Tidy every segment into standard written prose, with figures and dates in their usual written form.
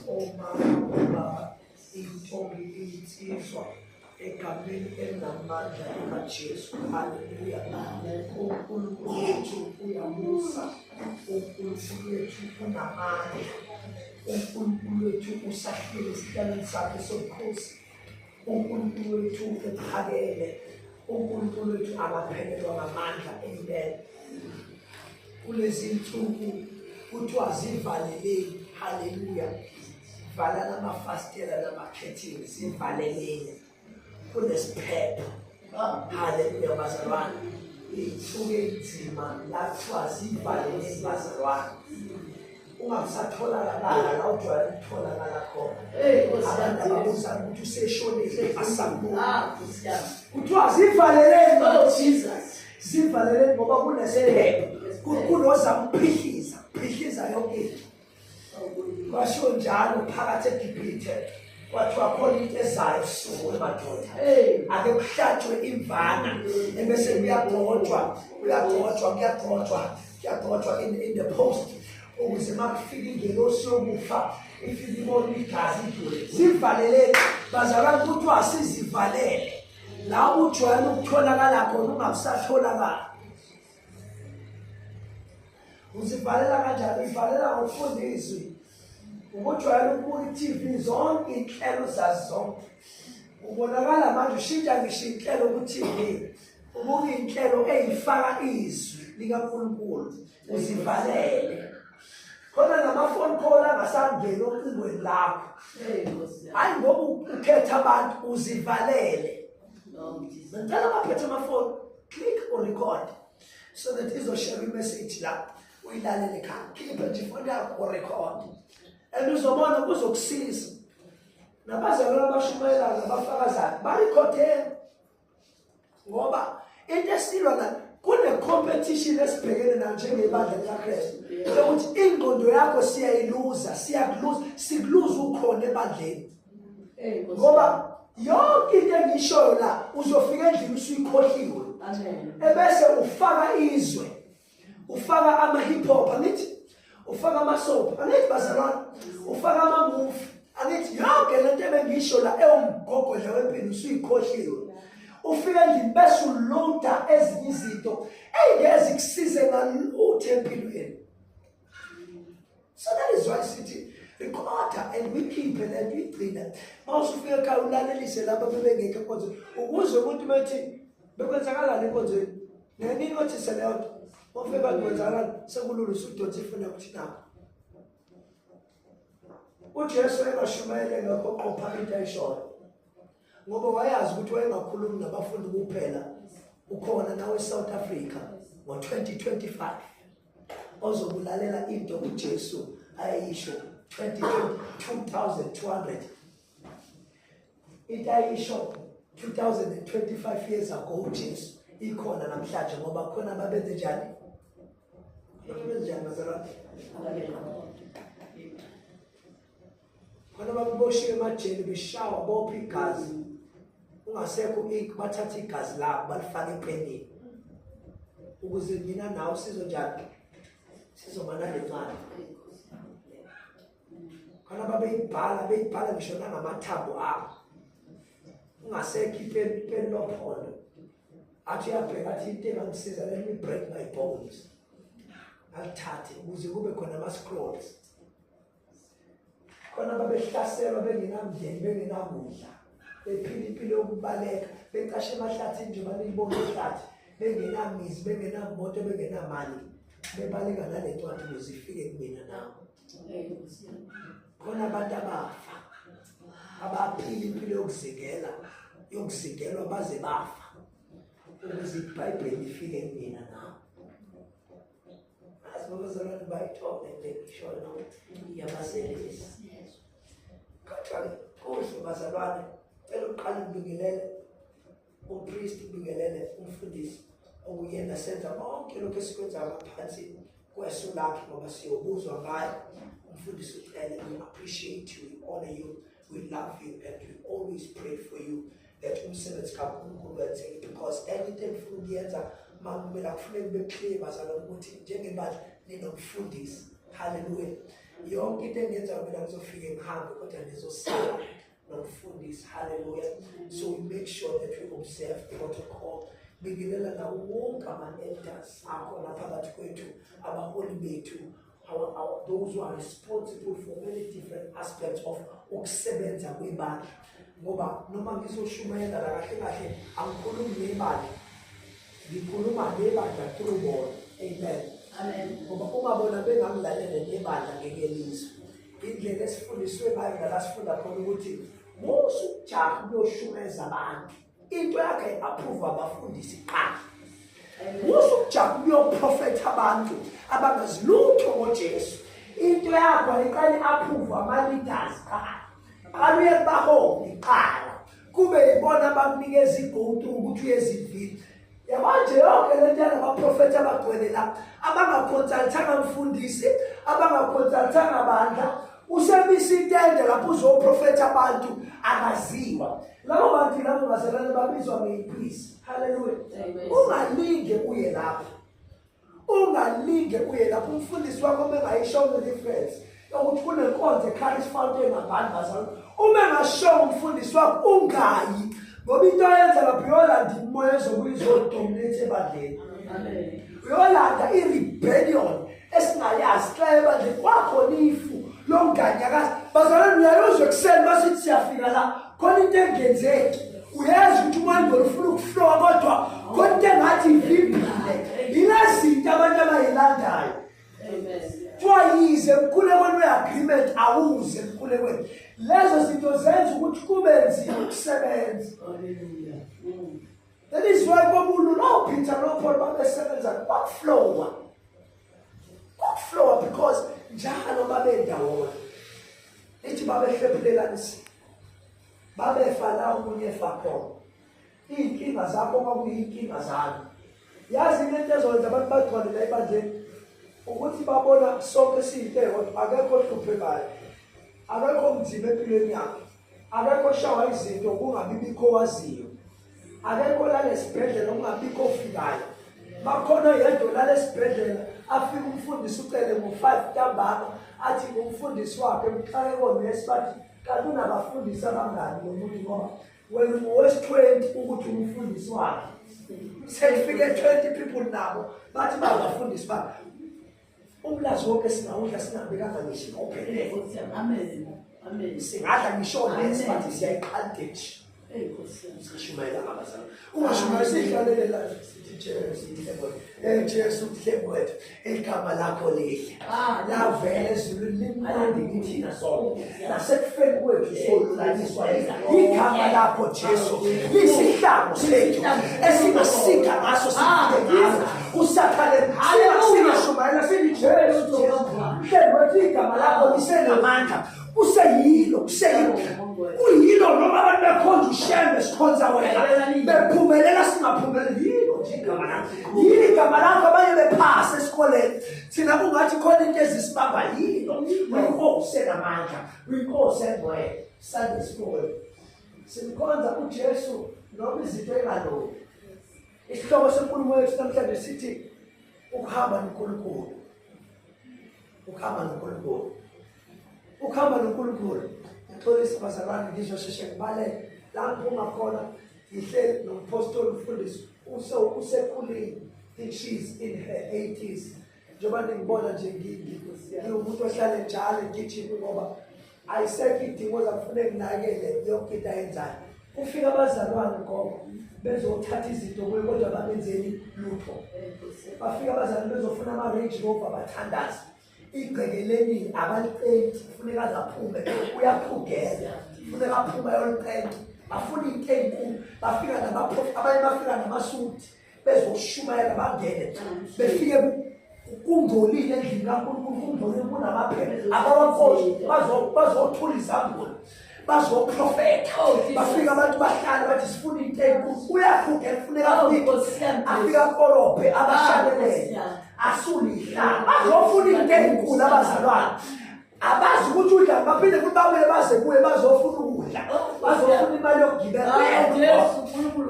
Oma intombi insizwa egameni elinamandla likaJesu. Haleluya. uNkulunkulu wethu uyamusa, uNkulunkulu wethu unamandla, uNkulunkulu wethu usahlile esihlalweni sakhe sobukhosi, uNkulunkulu wethu uphakeme, uNkulunkulu wethu akaphelelwa ngamandla. Amen. Kulezi nsuku kuthiwa zivaleleni. Haleluya. Vala namafastela namakhethini, zivaleleni kunesiphepho. Haleluya bazalwane. Ithuke inzima lathiwa zivaleleni bazalwane. Ungasatholakala la ujwayele ukutholakala khona. Abantu ababuza ukuthi useshonile asambona. Kuthiwa zivaleleni. Oh Jesus. Zivaleleni ngoba kunesiphepho. Kunoza ukuphihliza yonke into. Kwasho njalo phakathi eGibhithe kwathiwa khona into ezayo ebusuku emadoda. Ake kuhlatshwe imvana ebese kuyagcotshwa in the post ukuze makufika ingelosi yokufa ifike ibone igazi idlule. Sivaleleni bazalwane, kuthiwa sizivalele la ujwayele ukutholakala khona ungasatholakala. Uzivalela kanjani? Uzivalela ngokufunda izwi. Ukujwayela ukubuka iTV zonke inhlelo zazonke. Ubonakala manje ushintsha ngisho inhlelo ku-TV. Ubuka inhlelo eyifaka izwi likaNkulunkulu. Uzivalele. Khona namafoni call angasangeni ocingweni lakho. Hayi ngoba ukhetha abantu, uzivalele. Ngicela abaphethe amafoni, click or record so that izoshare imessage la uyilalele ekhaya. Khipha nje ifoni yakho or record. And uzobona kuzokusiza. Nabazalwane abashumayelayo nabafakazayo barikhode ngoba into esilwa la kune competition esibhekene nayo njengebandla likaKristu. Ukuthi ingqondo yakho siyayiluza, sikuluza ukhona ebandleni. Ngoba yonke into engishoyo la uzofika endlini usuyikhohliwe. Amen. Ebese ufaka izwe, ufaka ama-hip hop, angithi ufaka ama-soap, angithi bazalwane, ufaka ama-movie, angithi yonke lento ebengisho la ewumgogodla wempilo usuyikhohliwe. Ufika endlini bese uloada ezinye izinto ey'ngeze kusize ngalutho empilweni. So that is why sithi recorder and we keep it and we clean it. Mawusufika ekhaya ulalelise lapha bebengekho enkonzweni ukuze umuntu bethi bekwenzakalani enkonzweni. Nenini othi seleyonto ufike bantu kwenzakalani sekulula usudonsa ifuna ukuthi na. uJesu engashumayele ngakho qopha into ayishoyo. Ngoba wayazi ukuthi wayengakhulumi nabafundi kuphela. Ukhona nawe eSouth Africa ngo-2025 ozobulalela into uJesu ayisho 2200 into ayisho 2025 years ago uJesu ikhona namhlanje ngoba khona babenze njani? Babenze njani bazalwane? Khona baboshiwe emajele beshawa bopha igazi. Ungasekho bathatha igazi labo balifake epenini ukuze mina nawe sizonjani? Sizoba nalencane. Khona beyibhala ngisho nangamathambo abo. Ungasekho ipeni lophondo. Athi uyabheka athi into engangisiza, let me break my bones. Alithathe ukuze kube khona ama-scrolls. Khona babehlaselwa bengenamndeni, bengenamudla. Bephila impilo yokubaleka, becashe emahlathini nje balibona ihlathi, bengenamizi, bengenamoto, bengenamali. Bebaleka nale ncwadi ukuze ifike kumina nawe. Khona abantu abafa, abaphila impilo yokuzigelwa baze bafa. Ukuze iBhayibheli ifike kumina nawe. Asibabazalwane bayithola into engishoyo nawe iyabaselisa. Kodwa kuhle bazalwane, cela uqale ubingelele umpristi, ubingelele umfundisi okuyena senza konke lokho esikwenza ngaphansi kweso lakhe ngoba siyobuzwa ngayo. Umfundisi uhlele, we appreciate you, we honor you, we love you, and we always pray for you that umsebenzi kaNkulunkulu wenzeke, because anything ufuna ukuyenza makumele kufuneka kube clear bazalwane ukuthi njengebandla ninomfundisi. Hallelujah. yonke into engenza mina ngizofika ngihambe kodwa ngizosala nokufundisa. Hallelujah. So we make sure that we observe protocol. Bingelela nawo wonke ama-elders akhona phakathi kwethu, abaholi bethu, those who are responsible for many different aspects of ukusebenza kwebandla. Ngoba noma ngizoshumayela la kahle kahle angikhulumi nebandla, ngikhuluma nebandla through bona. Amen. Amen. Ngoba uma bona bengangilalele nebandla ngeke lizwe. Indlela esifundiswe ngayo la sifunda khona ukuthi musujaha uyoshumeza abantu, into yakhe approve abafundisi qala. Musujaha uyoprofetha abantu abangazilutho ngoJesu, into yakho ayiqali approve ama-leaders qala. Aluye baholi qala, kube ibona abakunikeza igodu ukuthi uyezivile. Yamanje yonke lento yalabaprofethi abagcwele la abangakonsultanga mfundisi, abangakonsultanga bandla, usebisa intende lapho uzoprofetha abantu abaziwa. Labo bantu labo bazalwane babizwa ngeyiphisi. Hallelujah. Ungalinge uye lapho, ungalinge uye lapho. Umfundisi wakho mengayisho difference ukuthi kunenkonzo eChrist Fountain ngabantu bazalwane, uma engasho umfundisi wakho ungayi, ngoba into ayenza lapho uyolanda imoya ezokuyizodominate ebandleni. Amen. Uyolanda i-rebellion esingayazi xa ebandleni kwakhona ifu lomganyakazi. Bazalwane uyayozwa ekuseni basithi siyafika la khona into engenzeki, uyazi ukuthi umoya ufuna ukuflowa kodwa khona into engathi ivimbile. Yilezinto abantu abayilandayo. Twayize mkhulekweni we-agreement awuze mkhulekweni. Lezo zinto zenza ukuthi kube nzima ukusebenza. That is why kwabulu no Peter no Paul babesebenza kwakuflowa. Kwakuflowa because njalo babendawona. Ithi babehlephelelana, babefa la umunye efa khona. Iy'nkinga zakho kwakuyinkinga zami. Yazi into ezokwenza abantu bagcwale la ebandleni ukuthi babona sonke siyinteko, akekho ohluphekayo, akekho mzima empilweni yakhe, akekho shawa izinto kungabibikho waziyo, akekho lale sibhedlela kungabikho ofikayo. Bakhona yedwa lale sibhedlela afika umfundisi ucele ngo-5 ntambama athi ngumfundisi wakhe mhlale konesi bathi kanti unabafundisi abangani lo muntu ngoba wena uwesi-20 ukuthi umfundisi wakhe. Sekufike 20 people nabo bathi babafundisi bakhe. Umlazi wonke singawudla singabekanga ngisho ngophelele. Amen. Amen. Singadla ngisho lesi bathi siyayiqandeji. Sishumayela abazali. Ungashumayela sidlalele la sithi Jesu Mhlengi wethu, igama lakho lihle. Lavela ezulwini limnandi kithina sonke. Nasekufeni kwethu solulaniswa igama lakho Jesu. Lisihlangu sethu esingasika ngaso sifike ngaso. Usakhale singashumayela sithi Jesu Mhlengi wethu, igama lakho lisenamandla. Useyilo, uyilo noma abantu bekhonza ushembe sikhonza wena, bephumelela singaphumeleli yilo igama lakho. Yilo igama lakho abanye bephasa esikoleni, thina kungathi khona into ezisibamba yilo. Uyinkosi enamandla, uyinkosi engcwele. Sunday school simkhonza uJesu noma izinto engalungi. Isihloko senkulumo yethu namhlanje sithi ukuhamba noNkulunkulu. Ukuhamba noNkulunkulu. Ukuhamba noNkulunkulu. Ngixolisa bazalwane ngizosheshe ngibale lapho ungakhona ngihleli nompostoli umfundisi usekhulile. She's in her 80s. Njengoba ngibona nje ngiwumuntu ohlala njalo ngijime ngoba ayisekho idingo zakufuneka nginakele yonke into ayenzayo. Kufika abazalwane ngoba bezothatha izinto kuye kodwa babenzeni lutho. Bafika abazalwane bezofuna ama-Range Rover bathandaza. Igqekeleni abaliqenti kufuneka zaphume, uyaphugeza kufuneka aphume yoliqenti, bafuna into enkulu. Bafika abanye bafika namasuthi bezoshumayela bangene, befike kungcolile endlini kaNkulunkulu, kungcolile kunamaphepha, abawakoshi bazothula izambulo, bazoprofetha. Bafika abantu bahlala bathi sifuna into enkulu, uyaphugela kufuneka afika kolophe abashalelele asulihla bazofuna into enkulu. Abazalwane abazi ukuthi udla baphinde futhi babuye baze kuye bazofuna ukudla, bazofuna imali yokugibela.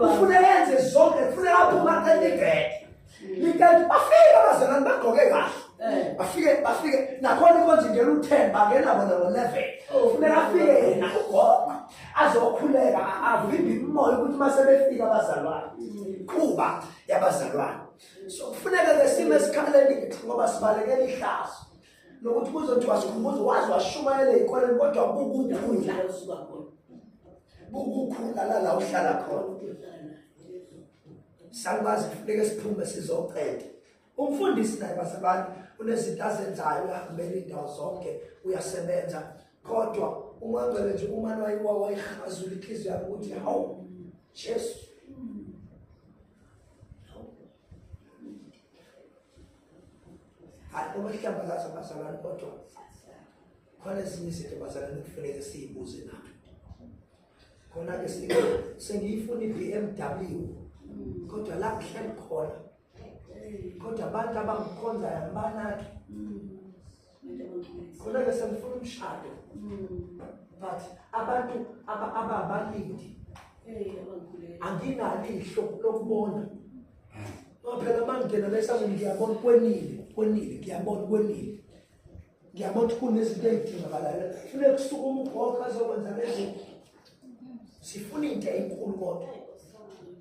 Ufuna yenze zonke, ufuna aphuma kanti igede likati. Bafika abazalwane bagqoke kahle, bafike nakhona inkonzo ngeke u10 bangena bona ngo11 kufuneka afike yena ugogo azokhuleka avimbe imoya ukuthi mase befika abazalwane kuba yabazalwane so kufuneka lesimo esikhaleni ngoba sibalekela ihlazo nokuthi kuzothiwa sikhumbuzo wazi washumayela ikoleni kodwa bukukhula la uhlala khona sangazi kufuneka siphume sizocela umfundisi naye basebantu unezinto azenzayo uyahambela indawo zonke uyasebenza kodwa ungangcele nje umani wayihazula inhliziyo yakhe ukuthi hawu Jesu uma sihlambalaza abazalwane kodwa khona ezinye izinto abazalwane kufanele siyibuze nathi khona-ke sengiyifuna i-BMW kodwa la kuhleli khona kodwa abantu abangikhonzayo ambanaki khona-ke sengifuna umshado but abantu ababalindi anginalo ihlo lokubona phela mangena bese ngiyabona ngiyabona ukuthi kunezinto ezidingakalayo kufuneka kusuka ugogo azokwenza lezinto sifuna into enkulu kodwa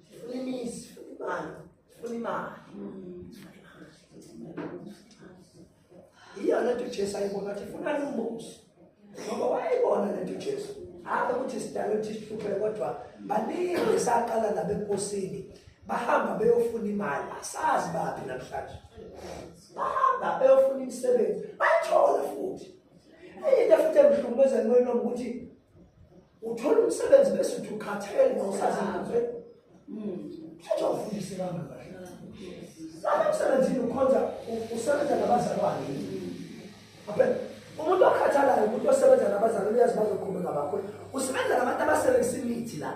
sifuna imizi sifuna imali iyo lento Jesu ayibona ukuthi ifuna umbuso ngoba wayibona lento Jesu ukuthi sidalwe ukuthi sihluphe kodwa baningi saqala nabenkosini bahamba beyofuna imali asazi baphi namhlanje bahamba beyofuna imisebenzi bayithola futhi into futhi emhlukumeza emoyeni ukuthi uthola umsebenzi bese uthi ukhathele ngawusazi ngizwe Shatha ufundise kahle lapha emsebenzini ukhonza usebenza nabazalwane aphela umuntu okhathalayo umuntu osebenza nabazalwane uyazi bazoqhubeka bakho usebenza nabantu abasebenzisa imithi la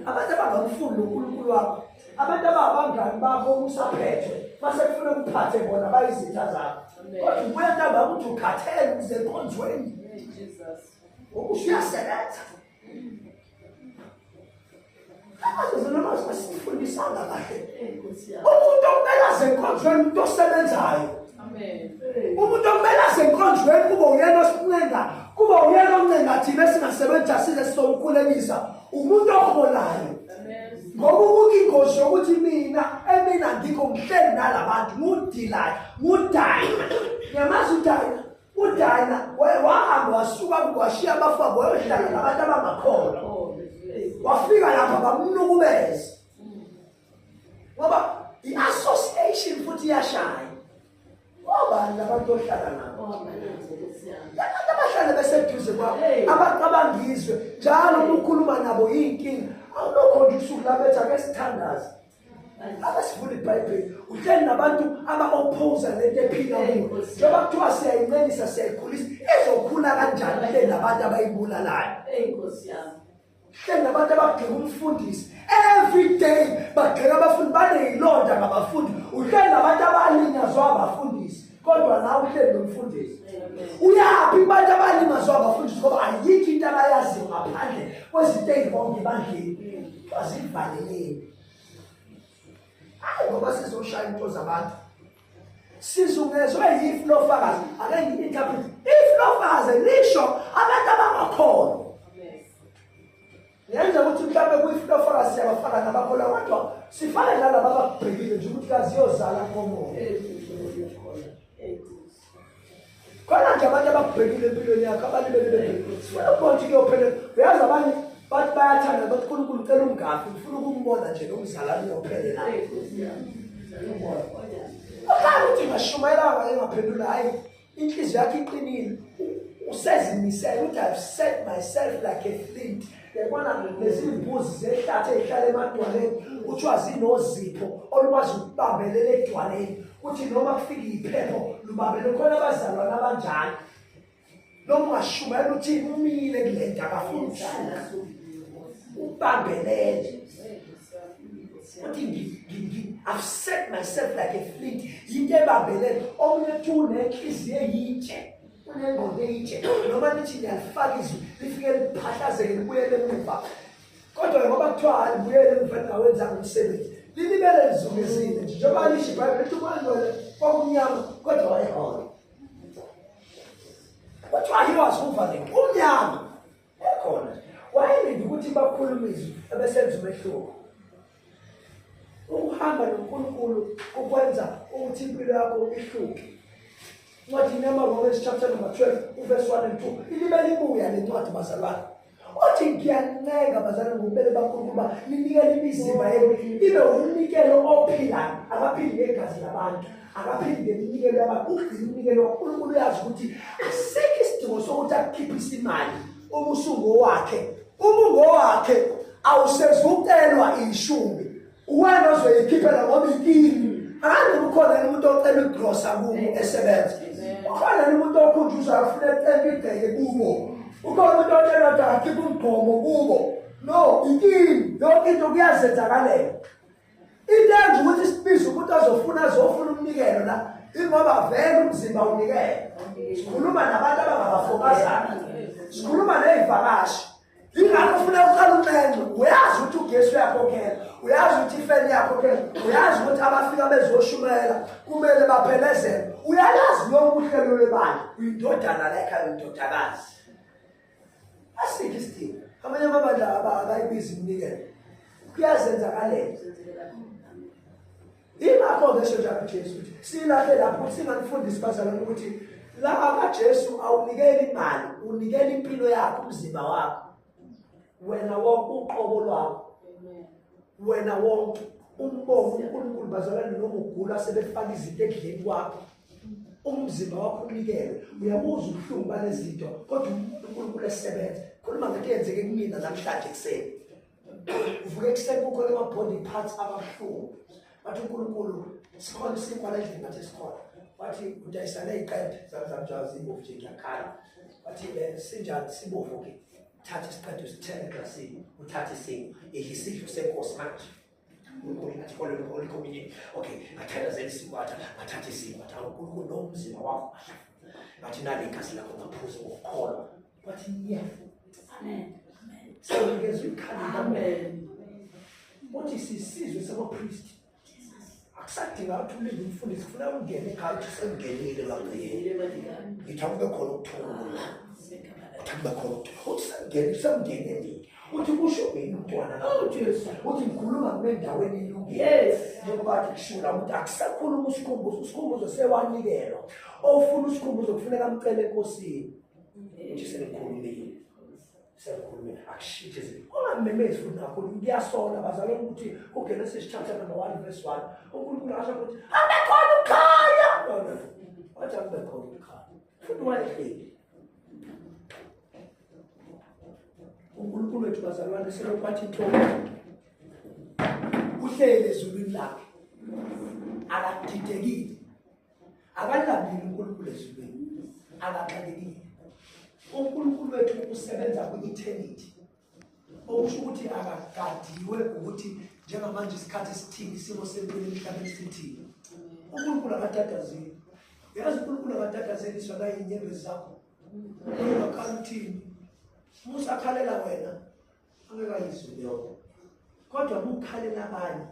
abantu abangamfuni uNkulunkulu wakho abantu abangani bakho usaphethwe mase kufuna ukuphathe bona bayizitha zakho kodwa ubuya ntamba ukuthi ukhathele uze enkonzweni uyasebenza noma sifundisana kahle umuntu okumele azenkonzweni umuntu osebenzayo umuntu okumele azenkonzweni kuba uyena osincenga kuba uyena oncenga thina esingasebenza size sizokukhulekisa umuntu oholayo ngoba ukuke ingozi yokuthi mina ngikho ngihleli nalabantu ngudayina nyamazi udayina wahamba wasuka washiya abafako wayohlala nabantu abangakholwa wafika lapha bamnukubeza ngoba i-association futhi iyashaya obani labantu ohlala nabo abantu abahlala beseduze kwabo abantu abangizwe njalo ukukhuluma nabo yinkinga awulokho nje usuku labethi ake sithandaze abasifuna iBhayibheli uhleli nabantu aba-oppose lento ephila kuyo njengoba kuthiwa siyayincelisa siyayikhulisa ezokhula kanjani le nabantu abayibulalayo hleli nabantu abagxeka umfundisi every day bagxeka abafundi baneyilonda ngabafundi uhleli nabantu abalinyazwa abafundisi kodwa nawe uhleli nomfundisi uyaphi abantu abalinyazwa abafundisi ngoba ayikho into abayaziyo ngaphandle kwezinto ezibonke ebandleni bazivaleleni hayi ngoba sizoshaya into zabantu sizungezwe yiflofakazi ake ngi-interpret iflofakazi lisho abantu abangakholwa yenza ukuthi mhlawumbe kuyiflofakazi siyabafaka nabakholwa kodwa sifane nalaba abakubhekile nje ukuthi kaziyozala komoya khona nje abantu abakubhekile empilweni yakho abalibele sifuna ukubona ukuthi kuyophelele uyazi abanye bathi bayathanda bathi uNkulunkulu ucela umngaphi ufuna ukumbona nje nomzalwane uyophelela ukuthi ngashumayelanga engaphendula hayi inhliziyo yakhe iqinile usezimisele ukuthi I've set myself like a flint yabona lezi mbuzi zehlathi ezihlala emadwaleni kuthiwa zinozipho olwazi ukubambelela edwaleni uthi noma kufika iphepho lubambele khona abazalwane abanjani noma ungashumayela uthi umile kule nto akafuni ukuhlala ubambelele uthi I've set myself like a flint yinto ebambelele omunye uthi unenhliziyo eyitshe unengqondo eyitshe noma nithi niyalifaka izwi lifike liphahlazeke libuyele emuva kodwa ngoba kuthiwa libuyele emuva lingawenzanga umsebenzi lilibele lizungezile nje njengoba lisho iBhayibheli lithi ukwenzele kwakumnyama kodwa wayekhona. Kuthiwa he was hovering, umnyama ekhona. Wayelinde ukuthi bakhulumiswe abesenza umehluko. Ukuhamba noNkulunkulu ukwenza ukuthi impilo yakho ihluke. Ncwadi yaMaroma chapter number 12 verse 1 and 2 ilibe libuya le ncwadi bazalwane. Othi ngiyancenga bazalwane ngobele bakhulu kuba ninikele imizimba yenu ibe umnikelo ophilayo, akaphili ngegazi labantu, akaphili ngeminikelo yabantu. Umnikelo kaNkulunkulu uyazi ukuthi asikho isidingo sokuthi akhiphise imali ubusungu wakhe. Umungo wakhe awusezukelwa ishumi. Wena ozoyikhiphela ngoba ikini. Akade ukhona umuntu ocela igrosa kubo esebenza. Ukhona umuntu okhunjuza afuna ekudeke kubo. Ukhona umuntu ocela ukuthi akhiphe umgqomo kubo. No, ikini. Yonke into kuyazenzakalela. Into enje ukuthi isibizo umuntu azofuna umnikelo la ingoba vele umzimba unikele. Sikhuluma nabantu abangabafokazana. Sikhuluma nezivakashi. Ingakho ufuna uqala umenzo, uyazi ukuthi uGesu uyakhokhela, uyazi ukuthi ifeni yakhokhela, uyazi ukuthi abafika bezoshumela kumele baphelezele. Uyalazi lonke uhlelo lwebali, uyindodana la ekhaya indodakazi. Asikho isidingo. Amanye amabandla abayibiza umnikelo. Kuyazenzakalela. Ingakho ngesho njalo uJesu uthi silaphe lapho singanifundisi bazalwane ukuthi la kaJesu awunikeli imali, unikela impilo yakho, umzimba wakho. Wena wonke uqobo lwakho, wena wonke umbongo uNkulunkulu bazalwane noma ugula sebefaka izinto endleni kwakho, umzimba wakho unikele. Uyabuza ubuhlungu balezinto kodwa uNkulunkulu esebenza. Khuluma ngento eyenzeke kumina namhlanje ekseni. Uvuke ekseni kukhona ama-body parts ababuhlungu. Bathi uNkulunkulu sikhona isinkwa endlini ngathi sikhona. Bathi udayisane iqede zamjazi ibovu nje ngiyakhala. Bathi sinjani sibovu ke. Thatha isiqede usithele eglasini, uthathe isingo, iyisidlo senkosi manje. uNkulunkulu ngathi follow the Holy Communion. Okay, ngathandazela isikwata, ngathatha isingo, ngathi uNkulunkulu nomzimba wakho. Bathi nali igazi lakho ngaphuza ukukholwa. Bathi yeah. Amen. Amen. Sengezwe ikhanda. Amen. Uthi sisizwe sabapriest. Akusadinga ukuthi ulinde umfundisi ufuna ungene ekhaya uthi sengenile ngaqiyele. Ngithi akube khona ukuthula. Uthi khona uthi samngene uthi kusho yini umntwana la uJesu uthi ngikhuluma ngendaweni ilungile. Yes, njengoba kushuka ukuthi akusakhuluma usikhumbuzo sewanikelwa. Ofuna usikhumbuzo kufuneka amcele enkosini. Uthi senikhulumile. Senikhulumile akushithi izinto. Ungamemezi futhi kakhulu kuyasola bazalwane ukuthi uGenesis chapter number 1 verse 1 uNkulunkulu asho ukuthi abekhona ukhaya. Wathi abekhona ukhaya. Futhi wayehleli. uNkulunkulu wethu bazalwane selokwathi intombi uhlele ezulwini lakhe akadidekile akalambile uNkulunkulu ezulwini akaxakekile. uNkulunkulu wethu usebenza ku-eternity okusho ukuthi akagadiwe ukuthi njengamanje isikhathi esithini isimo sempilo emhlabeni sithini. uNkulunkulu akatatazeli. Yazi uNkulunkulu akatatazeliswa nayinyembezi zakho. Ungakhala uthini Musa khalela wena angekayizwi leyo kodwa ukukhalela abanye.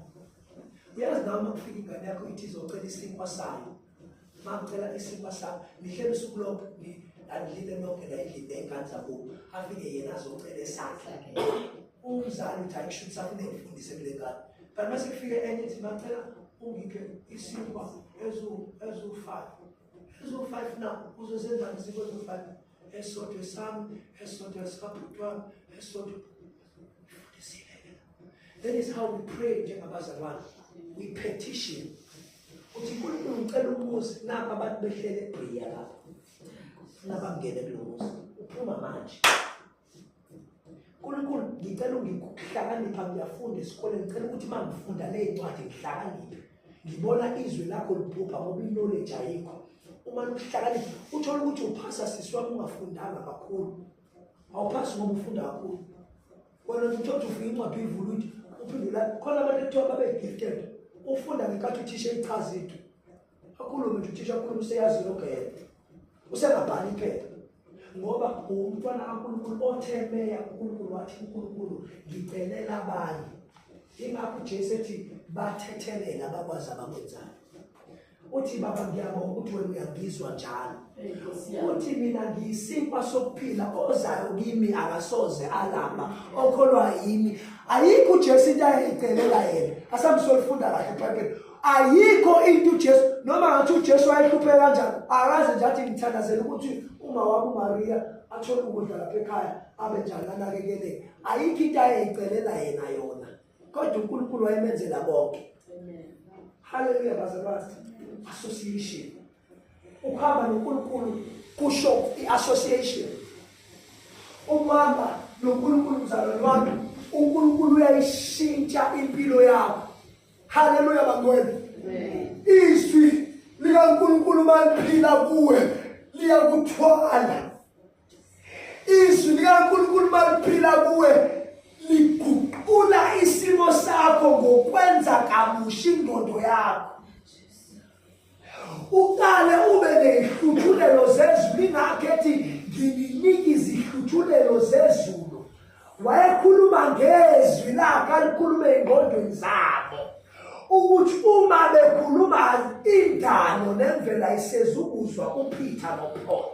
Uyazi noma kufika ingane yakho ithi izocela isinkwa sayo, mangicela isinkwa sayo nihlele usuku lonke andile lonke la endlini engane zakho afike yena azocela esakhe. Umzali uthi ayishuthi safune ukufundisa kule ngane kanti mase kufike enye ithi mangicela ungiphe isinkwa ezu5 na uzozenza isinkwa ezu5 esodwe sami, esodwe sikabhutwana, esodwe. That is how we pray njengabazalwane. We petition. Uthi uNkulunkulu ngicela umuzi napa abantu behlele eBriya lapha. Nabangene kulo muzi. Uphuma manje. uNkulunkulu ngicela ungikuhlakanipha ngiyafunda esikoleni ngicela ukuthi mangifunda le ncwadi ngihlakaniphe. Ngibona izwi lakho liphupha ngoba iknowledge ayikho. Uma uhlakanipha uthola ukuthi uphasa siswa ungafundanga kakhulu. Awuphasi ngoba ufunda kakhulu. Wena uthi ufika incwadi ivula uthi uphendula khona abantu ekuthiwa babe gifted. Ufunda ngenkathi uthisha ichaza into. Akhulume nje uthisha akhulume useyazi lokho yena. Usengabhali phela. Ngoba umntwana kaNkulunkulu othemeya uNkulunkulu wathi uNkulunkulu ngicelela abanye. Ingakho uJesu ethi bathethelela abakwazi abakwenzayo. uthi baba ngiyabonga ukuthi wena uyangizwa njalo. Uthi mina ngiyisinkwa sokuphila ozayo kimi akasoze alamba okholwa yimi. Ayikho uJesu into ayicelela yena. Asamsolifunda kahle eBhayibhelini. Ayikho into uJesu noma ngathi uJesu wayehluphe kanjani akaze nje athi ngithandazela ukuthi uma wabo uMaria athole ukudla lapha ekhaya abe njani anakekeleke. Ayikho into ayicelela yena yona. Kodwa uNkulunkulu wayemenzela bonke. Amen. Hallelujah bazalwane. Association. Ukuhamba noNkulunkulu kusho i-association. Ukuhamba noNkulunkulu mzalwane wami, uNkulunkulu uyayishintsha impilo yakho. Hallelujah bangcwele. Amen. Izwi likaNkulunkulu maliphila kuwe liyakuthwala. Izwi likaNkulunkulu maliphila kuwe liguqula isimo sakho ngokwenza kabusha ingqondo yakho. Uqale ube nezihluthulelo zezulu ingakhethi nginika izihluthulelo zezulu. Wayekhuluma ngezwi lakhe alikhulume engqondweni zabo. Ukuthi uma bekhuluma indalo nemvela isezukuzwa uPeter noPaul.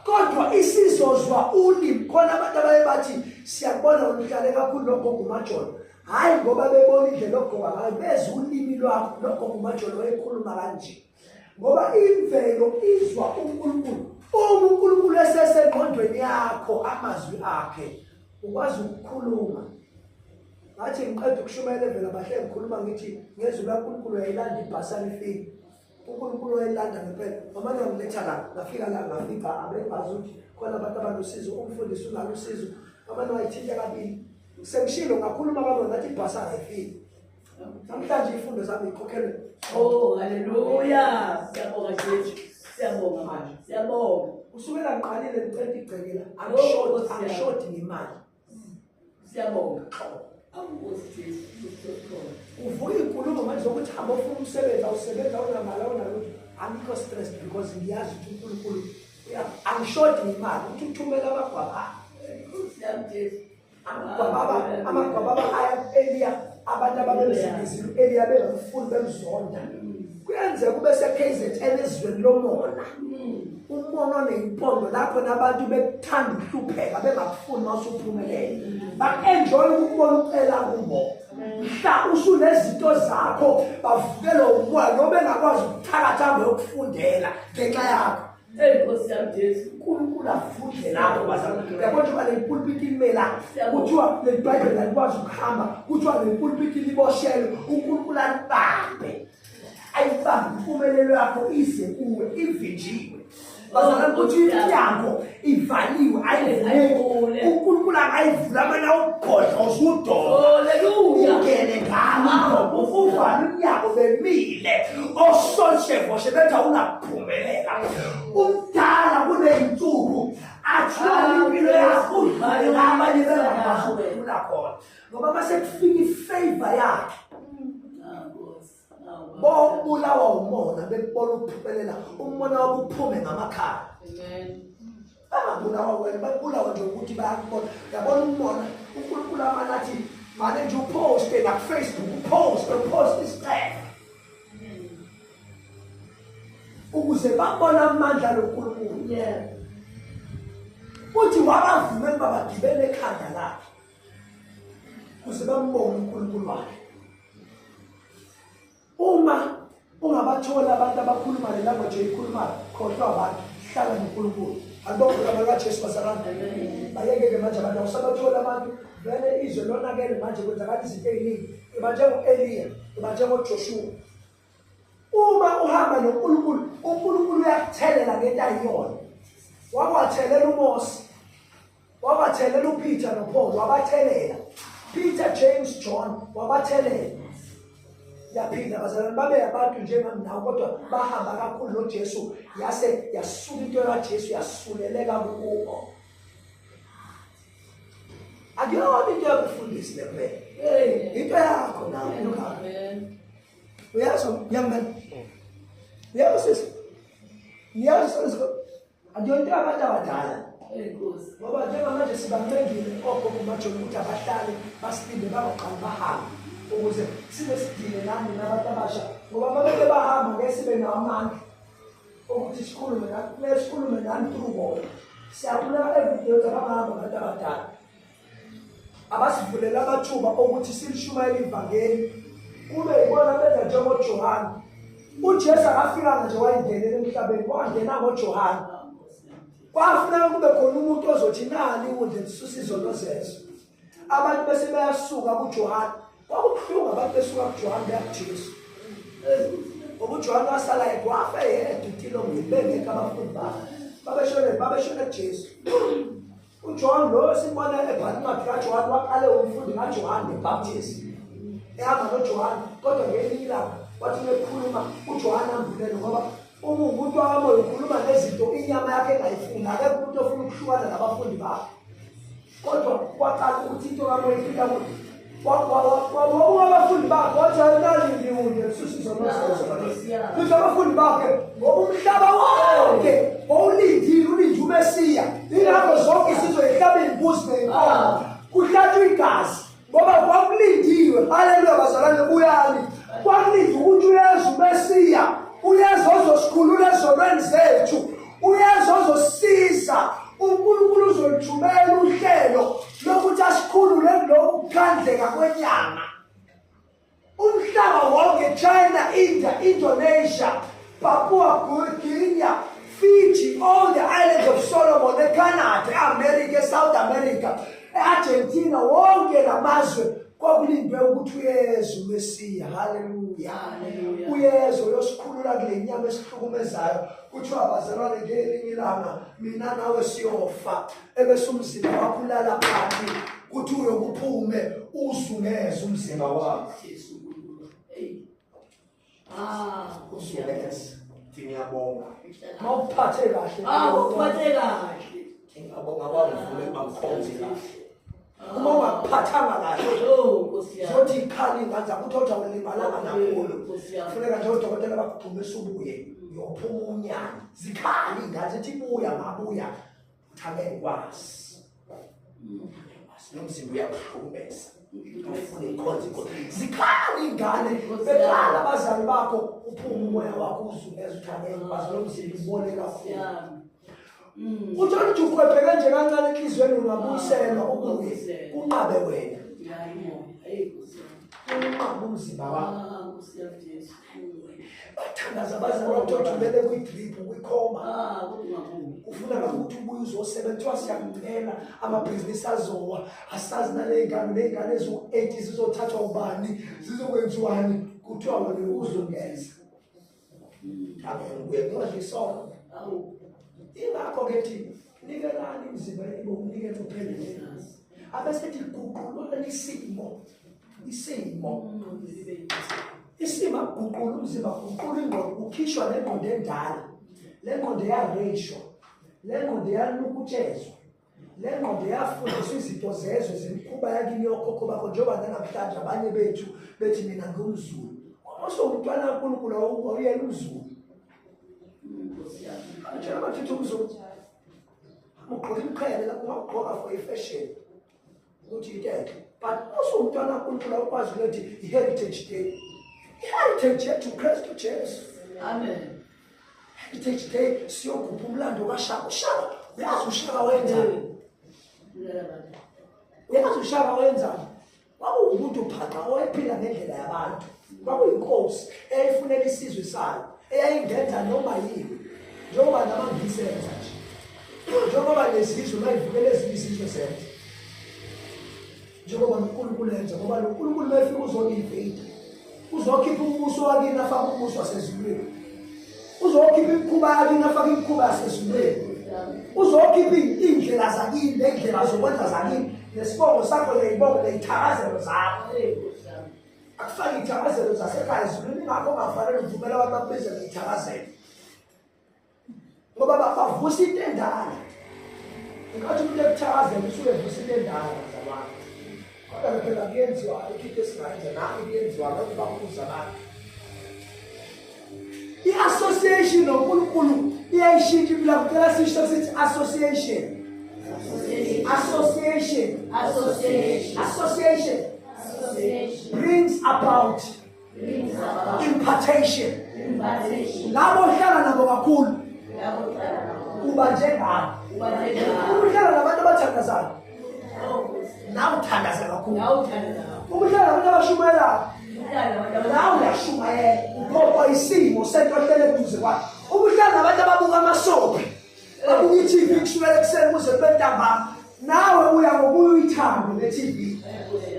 Kodwa isizozwa ulimi khona abantu abaye bathi siyabona uhlale kakhulu logogo uMajolo. Hayi ngoba bebona indlela logogo ngayo bezwe ulimi lwakho logogo uMajolo wayekhuluma kanje. Ngoba imvelo izwa uNkulunkulu. Uma uNkulunkulu esesengqondweni yakho amazwi akhe ukwazi ukukhuluma. Ngathi ngiqeda ukushumayela evela bahle ngikhuluma ngithi ngezwi laNkulunkulu uyayilanda ibhasana ifike. uNkulunkulu wayelanda ngempela. Mama ngiletha la ngafika la ngafika abengazi ukuthi khona abantu abanosizo umfundisi unalo usizo. Abantu bayithinta kabili. Sengishilo ngakhuluma kabi ngathi ibhasana ayifiki. Namhlanje ifundo zami ikhokhelwe. Oh haleluya. Siyabonga Jesu. Siyabonga manje. Siyabonga. Usukela ngiqalile ngicela igcekela. Angishoti ngemali. Siyabonga. Uvuka inkulumo manje zokuthi hamba ufuna umsebenzi awusebenza unamali awunalutho angikho stress because ngiyazi ukuthi uNkulunkulu angishoti ngemali ukuthi uthumela amagwaba amagwaba aya Elia abantu ababemsindizile Elia bengafuni bemzonda kuyenze kube seKZN ezweni lomona umona neimpondo lapho nabantu bekuthanda ukuhlupheka bengakufuni masuphumelele ba-enjoy ukubona ucela kubo mhla usunezinto zakho bavukela umoya noma bengakwazi ukuthakatha ngokufundela ngenxa yakho Nkosi yami Jesu uNkulunkulu afunde lapho bazalwane uyabona ukuthi le pulpit imela kuthiwa le Bible alikwazi ukuhamba kuthiwa le pulpit liboshelwe uNkulunkulu alibambe ayibambe impumelelo yakho ize kuwe ivinjiwe bazalwane ukuthi iminyango ivaliwe ayivule uNkulunkulu akayivula mana ukukhohlwa usudola haleluya ungene ngalo uvale iminyango bemile osonshevo sebetha ungaphumelela umdala kuneyinsuku athwala impilo yakho abanye bengakwazi khona ngoba mase kufika ifavor yakhe bobulawa umona bekubona ukuphumelela umona wokuphume ngamakhala amen bangabulawa wena babulawa nje ukuthi bayakubona yabona umona uNkulunkulu amanathi manje nje uposte na Facebook upost isiqephu ukuze babone amandla loNkulunkulu uthi wabavumela babagibele ekhanda lakhe ukuze bambone uNkulunkulu wakhe. Uma ungabathola abantu abakhuluma le language eyikhulumayo khohlwa abantu hlala noNkulunkulu akubona abaka Jesu bazalwane bayeke manje abantu awusabathola abantu vele izwe lonakele manje kwenzakala izinto eziningi manje ngoEliya manje ngoJoshua. Uma uhamba noNkulunkulu uNkulunkulu uyakuthelela ngento ayiyona wakwathelela uMose wabathelela uPeter noPaul wabathelela Peter James John wabathelela yaphinda bazalwane babe abantu njengami nawe kodwa bahamba kakhulu noJesu yase yasuka into kaJesu yasuleleka kubo akuyona into yokufundisa lephela into yakho nawe amen uyazo young man uyazo akuyona into abantu abadala Nkosi ngoba njengamanje sibamengile ogogo uMajolo ukuthi abahlale basilinde baqala bahambe ukuze sibe sidile nami nabantu abasha ngoba mabeke bahamba ngeke sibe namandla ukuthi sikhulume nani through bona. Siyabona evideo zabahamba ngabantu abadala abasivulela amathuba ukuthi silishumayele ivangeli kube yibona benza njengoJohane. uJesu akafika nje wayingenela emhlabeni, wangena ngoJohane. Kwafuneka kube khona umuntu ozothi nani ukuze lisusa izono zethu. Abantu bese bayasuka kuJohane. Kwakubuhlungu abantu besuka kuJohane beya kuJesu. UJohane wasala wafa yedwa itilo ngibengeke abafundi bakhe. Babeshona kuJesu. uJohn lo sibona ebhala incwadi kaJohane waqale umfundi kaJohane the Baptist. Ehamba noJohane kodwa ngelinye ilanga wathi ekhuluma uJohane ambulele ngoba uma umuntu wamoya ukhuluma nezinto inyama yakhe engayifuni, akekho umuntu ofuna ukuhlukana nabafundi bakhe. Kodwa kwaqala ukuthi into kamoya ifika kuthi abafundi bakhe wathi nalindi unje lisusizo nosezo. Futhi abafundi bakhe ngoba umhlaba wonke wawulindile ulinde uMesiya. Ingakho zonke isizwe emhlabeni imbuzi neyinkomo kuhlatshwa igazi ngoba kwakulindiwe. Haleluya bazalwane, buyani kwakulinda ukuthi uYesu uMesiya, uYesu ozosikhulula ezonweni zethu, uYesu ozosisiza, uNkulunkulu uzolithumela uhlelo lokuthi asikhulule kulokhu kukhandleka kwenyama. Umhlaba wonke, China, India, Indonesia, Papua New Guinea, Fiji, all the islands of Solomon, Canada, America, South America, Argentina, wonke lamazwe kwakulindwe ukuthi uYesu uMesiya. Haleluya. uYesu uyosikhulula kule nyama esihlukumezayo. Kuthiwa bazalwane ngelinye ilanga mina nawe siyofa, ebese umzimba wakho ulala phansi kuthi uyokuphume uzungeze umzimba wakho. Uzungeze. Ngiyabonga. Mawuphathe kahle. Uphathe kahle. Ngiyabonga bavule bakhonze kahle. Uma ungaphathanga kahle zothi ikhali nganza ukuthi awulimalanga nakhulu. Kufuneka nje udokotela bakugxumisa ubuye uyophuma unyana. Zikhali ngathi ethi buya ngabuya uthake kwazi. Nomzimba uyakuhlumeza. Ufuna ikhonze kodwa zikhali ingane bekhala abazali bakho uphuma umoya wakho uzungeza uthake kwazi nomzimba ubone kakhulu. Uthanda ukuthi ukwebheka nje kancane enhlizweni ungabuyiselwa ubuye kunqabe wena. Unqabe umzimba wakho. Bathandaza abazali bathumele kwi-drip kwikhoma. Ufuna ukuthi ubuye uzosebenza siyakuphela amabhizinisi azowa, asazi naley'ngane ezo-8 zizothathwa ubani zizokwenziwani kuthiwa wena uzungeza. Ubuye kodwa isona. Ingakho-ke thina nikelani imizimba yenu unikele uphelele. Abesethi guqulani isimo akuguqula umzimba, guqula ingqondo, ukhishwa lengqondo endala, lengqondo eyareyishwa, lengqondo eyanukutshezwa, lengqondo eyafundiswa izinto zezwe zemikhuba yakini yokhokho bakho njengoba nanamhlanje abanye bethu bethi mina ngumZulu. Osomntwana kaNkulunkulu awuyena umZulu. Njalo bathi umZulu ugqoka imqhele lapho ungagqoka for ifashion ukuthi itenhle, but osomntwana kaNkulunkulu awukwazi ukuthi i-heritage day. I-heritage yethu uKristu Jesu. Amen. Heritage day siyogubha umlando kaShaka. uShaka uyazi uShaka wenzani? Uyazi uShaka wenzani? Kwakuwumuntu phaqa owayephila ngendlela yabantu. Kwakuyinkosi eyayifunela isizwe sayo, eyayingenza noma yini njengoba namangisi enza nje, njengoba lesizwe mayivukele ezinye izizwe zenza, njengoba uNkulunkulu enza. Ngoba lo Nkulunkulu mayefika uzoyivida, uzokhipha umbuso wakini afake umbuso wasezulwini, uzokhipha imikhuba yakini afake imikhuba yasezulwini, uzokhipha iy'ndlela zakini ney'ndlela zokwenza zakini nesibongo sakho ney'bongo ney'thakazelo zakho. Akufake iy'thakazelo zasekhaya ezulwini. Ingakho ungafanele uvumela abantu babize ngey'thakazelo ngoba bavusa into endala. Ingathi umuntu ekuthakazela usuke evusa into endala zabantu. Kodwa phela kuyenziwa ikhitho esingayenza nami kuyenziwa lokhu bakubuza abantu. I-association noNkulunkulu iyayishintsha impilo. Kucela sisho sithi association. Association brings about Impartation. Labo ohlala nabo kakhulu uba njengabo. Uhlala nabantu abathandazayo nawe uthandaza kakhulu. Uhlala nabantu abashumayelayo nawe uyashumayela. Ngoba isimo sento ehlele eduze kwakho. Uhlala nabantu ababuka amasophi abuka i-TV kusukela ekuseni kuze kube ntambama. Nawe uya ngokuya uyithanda le-TV.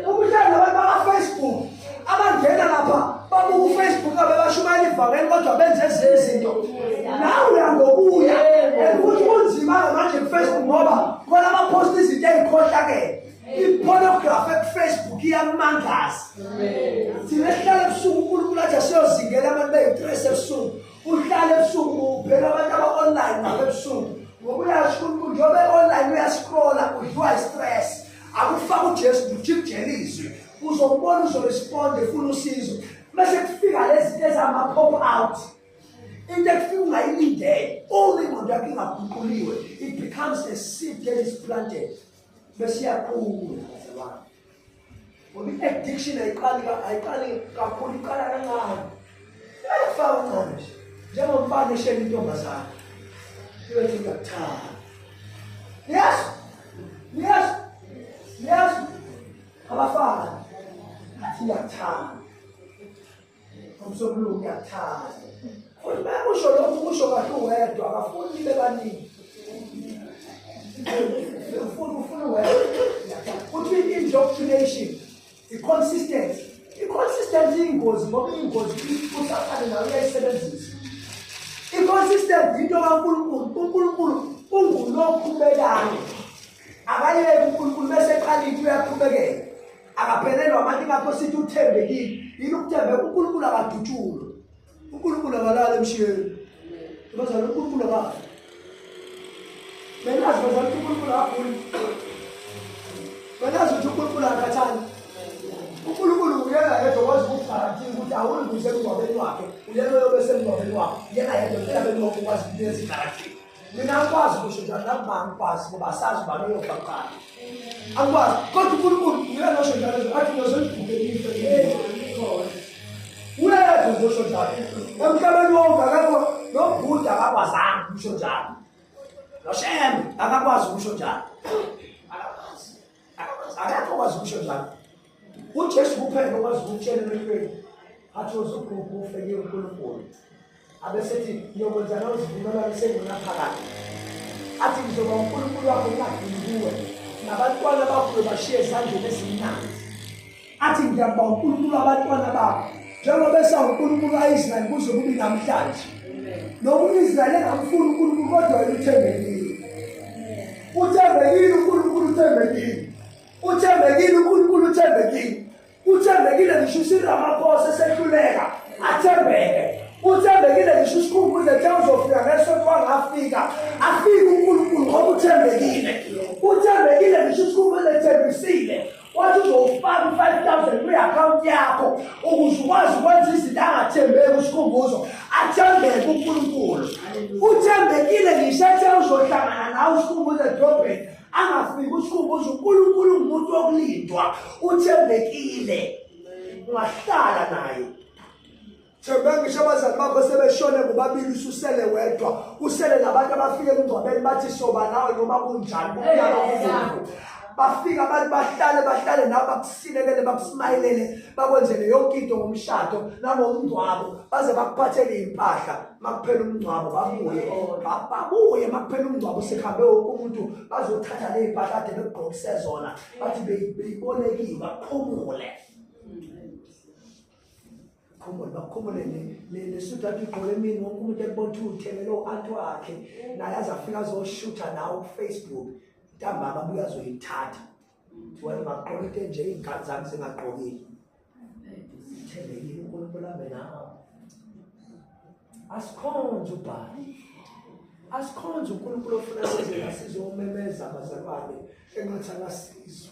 Uhlala nabantu baka-Facebook abangena lapha babuka uFacebook abe bashumayela ivangeli kodwa benze ezinye izinto. Nawe uya ngokuya ukuthi kunzima manje kuFacebook ngoba khona abaposta izinto ezikhohlakele. I-pornography eFacebook iyamangaza. Thina sihlala ebusuku uNkulunkulu athi asiyozingela abantu beyi-3 ebusuku. Uhlala ebusuku ubheka abantu aba-online nabo ebusuku. Ngoba uyazi uNkulunkulu njengoba e-online uyascrolla udliwa i-stress. Akufaka uJesu ujikelizwe. Uzobona uzoresponde ufuna usizo. Bese kufika lezi zinto ezama-pop out. Into ekufika ungayilindele. Uma ingqondo yakho ingaguquliwe, it becomes a seed that is planted. Bese iyakhula abantu. Ngoba i-addiction ayiqali kakhulu, iqala kancane. Iyafaka uncane nje. Njengomfana eshela intombazane. Iyothi ngiyakuthanda. Yes. Abafana. Ngiyakuthanda. Umsobulungu ngiyakuthanda. Futhi bayasho lokho kusho kahle uwedwa akafuni ibe baningi. Ufuna uwedwa. Futhi indoctrination, i-consistency iyingozi ngoba iyingozi usathane nawe uyayisebenzisa. I-consistent into kaNkulunkulu. uNkulunkulu unguloqhubekayo. Akayeke uNkulunkulu bese eqalile uyaqhubekela. Akaphelelwa amandla ngapho sithi uthembekile. Yini ukuthembeka? uNkulunkulu akadutshulwa. uNkulunkulu akalala emshiyeni. Bazalwa uNkulunkulu akafi. Benazi bazalwa uNkulunkulu akakhuli. Benazi ukuthi uNkulunkulu akathathani. uNkulunkulu uyena yedwa wazi ukugarantii ukuthi awulungize emngcwabeni wakhe. Uyena oyobese emngcwabeni wakhe. Yena yedwa emhlabeni wonke ukwazi ukuthi lezi garantii. Mina angikwazi kusho njalo nami angikwazi ngoba asazi ubani oyofa kuqala. Angikwazi. Kodwa uNkulunkulu uyena osho njalo athi ngizolivuke ife. Uyena osho njalo. Emhlabeni wonke akakho noBuddha akakwazanga ukusho njalo. noShem akakwazi ukusho njalo. Akakwazi ukusho njalo. uJesu kuphela okwazi ukutshela emehlweni athi uzugubha ufeke uNkulunkulu. Abesethi ngiyokwenza nozivumelwano sengunaphakade. Athi ngizoba uNkulunkulu wakho ungadili kuwe. Nabantwana bakho bashiye ezandleni ezimnandi. Athi ngiyaba uNkulunkulu abantwana bakho. Njengoba esawuNkulunkulu kaIsrayeli kuze kube namhlanje. Noma uIsrayeli engamfuni uNkulunkulu kodwa uthembekile. Uthembekile uNkulunkulu uthembekile. Uthembekile uNkulunkulu uthembekile. Uthembekile ngisho uSiramaphosa esehluleka athembeke. Uthembekile ngisho usikhumbuze uzofika ngesonto wangafika. Afike uNkulunkulu ngoba uthembekile. Uthembekile ngisho usikhumbuze ethembisile. Wathi uzofaka 5,000 kwi-account yakho ukuze ukwazi ukwenza izinto angathembeki usikhumbuzo. Athembeke uNkulunkulu. Uthembekile ngisho ethe uzohlangana nawe usikhumbuze edrobheni. Angafiki usikhumbuzo uNkulunkulu umuntu wokulindwa. Uthembekile. Ungahlala naye. Themba ngisho abazali bakho sebeshone bobabili ususele wedwa. Usele nabantu abafike emngcwabeni bathi soba nawe noma kunjani. Bafika abantu bahlale nawe bakusilekele bakusmayilele bakwenzele yonke into ngomshado nangomngcwabo baze bakuphathele impahla. Makuphela umngcwabo babuye makuphela umngcwabo sekhambe wonke umuntu bazothatha le impahla ade bekugqokise zona bathi beyibolekiwe baphumule. Bakhumule lesuthu athi ugqoke emini wonke umuntu ekubona ukuthi uthengele u-anti wakhe naye aze afika azoshutha nawe kuFacebook. Ntambama abuye azoyithatha. Wena ungagqoka into enje iy'ngane zami zingagqokile. Thembekile uNkulunkulu abe nawe. Asikhonze uBhali. Asikhonze uNkulunkulu ofuna senze sizomemeza abazalwane engathi akasizwa.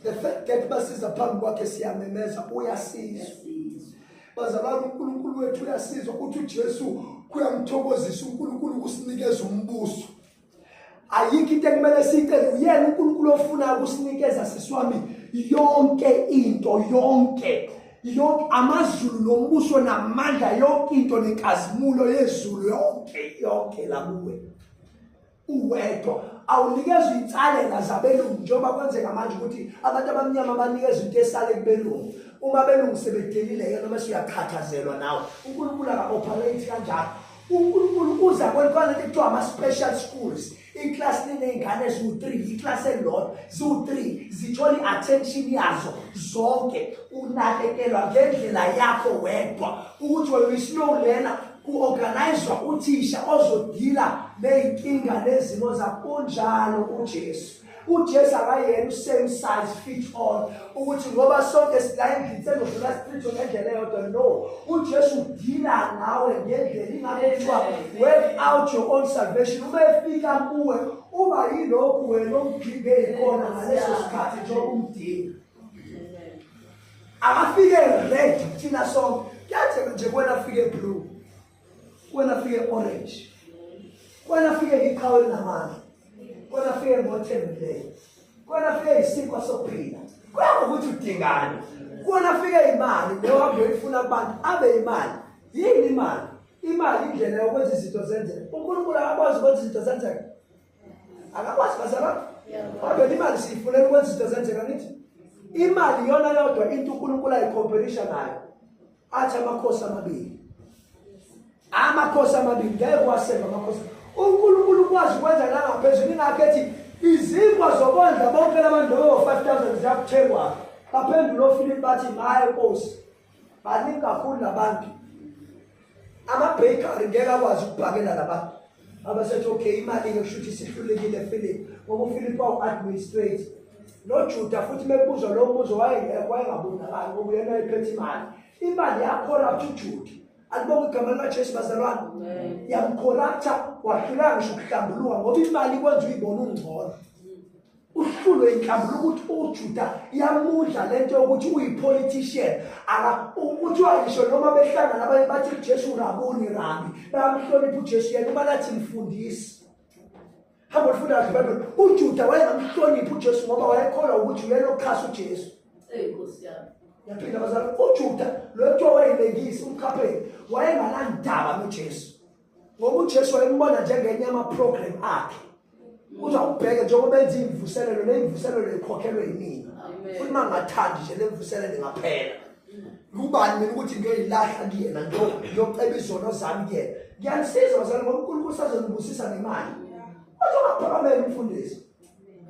The fact that basiza phambi kwakhe siyamemeza uyasizwa. Bazalwane uNkulunkulu wethu uyasizwa ukuthi uJesu kuyamthokozisa uNkulunkulu kusinikeza umbuso. Ayikho into ekumele sicele uyena uNkulunkulu ofuna ukusinikeza siswami yonke into yonke yonke amazulu nombuso namandla yonke into nenkazimulo yezulu yonke lakuwe uwedwa awunikezwe insalela zabelungu njengoba kwenzeka manje ukuthi abantu abamnyama banikezwe into esale kubelungu uma belungu sebedelile noma siyakhathazelwa nawe uNkulunkulu aka-operate kanjalo uNkulunkulu uza kwentwana ekuthiwa ama-special schools iclass liney'ngane eziwu-3 iclass elilodwa ziwu-3 zithola i-attention yazo zonke unakekelwa ngendlela yakho wedwa ukuthi wena uyislow learner ku-organizwa uthisha ozodila ney'nkinga nezimo zakunjalo uJesu uJesu akayena same size fit all ukuthi ngoba sonke sila endlini sezodlula street ngendlela eyodwa no uJesu udila nawe ngendlela ingakuthiwa work out your own salvation uma efika kuwe uba yilokhu wena omgibeli khona ngaleso sikhathi njengoba umdinga akafike red thina sonke kuyatheka nje kwena afike blue kwena afike orange kwena afike iqhawe linamandla kwena afike ngothembileyo kwena afike isinkwa sokuphila kwena ukuthi udingane kwena afike imali leyo uyifuna kubantu abe imali yini imali indlela yokwenza izinto zenzeke uNkulunkulu akakwazi ukwenza izinto zenzeke akakwazi bazalwane abe imali siyifunela ukwenza izinto zenzeke nithi imali yona yodwa into uNkulunkulu ayikhomparisha nayo athi amakhosi amabili ngeke waseva amakhosi uNkulunkulu ukwazi ukwenza la ngaphezulu ingakhethi izinkwa zokondla bonke labantu 5000 ziyakuthengwa baphendula oFilipi bathi hayi Nkosi baningi kakhulu labantu ama-bakery ngeke akwazi ukubhakela labantu abasethi okay imali-ke kushuthi sihlulekile Philip ngoba uPhilip wawu-administrate noJuda futhi mekubuzwa lo mbuzo wayengabonakali ngoba uyena wayephethe imali yacorrupt uJuda alibonga igama likaJesu bazalwane yamcorrupta wahlulanga ngisho ukuhlambuluka ngoba imali ikwenza uyibone ungcono uhlulwe inhlambuluko ukuthi uJuda yamudla lento yokuthi uyipolitician ukuthi ngisho noma behlangana abanye bathi uJesu rabuni rabi bayamhlonipha uJesu yena uma lathi mfundisi hamba ufunda kahle Bible uJuda wayengamhlonipha uJesu ngoba wayekholwa ukuthi uyena okhasa uJesu Nkosi yami yaphila bazalwane uJuda lo kuthiwa wayelekisi umkhapheni wayenganandaba noJesu ngoba uJesu wayembona njengenyama program akhe uza ubheke njengoba benza imvuselelo le ikhokhelwe yimina futhi mangathandi nje le mvuselelo ngaphela kubani mina ukuthi ngiyoyilahla kuyena ngiyoceba izono zami kuyena ngiyalisiza bazalwane ngoba uNkulunkulu usazongibusisa nemali uzongaphakamela umfundisi